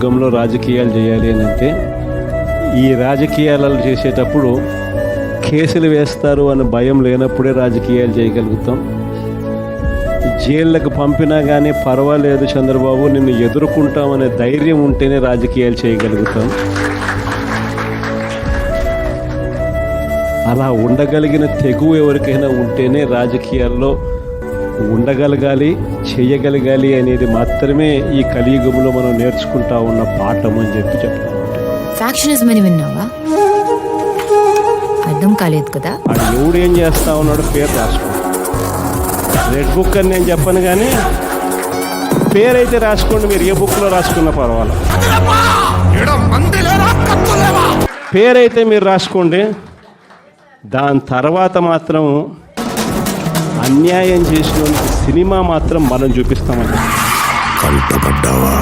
యుగంలో రాజకీయాలు చేయాలి అని అంటే ఈ రాజకీయాలు చేసేటప్పుడు కేసులు వేస్తారు అనే భయం లేనప్పుడే రాజకీయాలు చేయగలుగుతాం. జైళ్ళకు పంపినా కానీ పర్వాలేదు చంద్రబాబు నిన్ను ఎదుర్కొంటామనే ధైర్యం ఉంటేనే రాజకీయాలు చేయగలుగుతాం. అలా ఉండగలిగిన తెగువ ఎవరికైనా ఉంటేనే రాజకీయాల్లో ఉండగలగాలి, చేయగలగాలి అనేది మాత్రమే ఈ కలియుగంలో మనం నేర్చుకుంటా ఉన్న పాఠం అని చెప్పాలి. ఫ్యాక్షనిజం అని విన్నావా? అర్థం కాలేదు కదా. అది ఎవడు ఏం చేస్తా ఉన్నాడు పేరు రాసుకో. రెడ్ బుక్ అని నేను చెప్పను కానీ పేరైతే రాసుకోండి. మీరు ఏ బుక్లో రాసుకున్నా పర్వాలేదు. పేరైతే మీరు రాసుకోండి. దాని తర్వాత మాత్రం అన్యాయం చేసిన సినిమా మాత్రం మనం చూపిస్తామని. కంటపడ్డావా?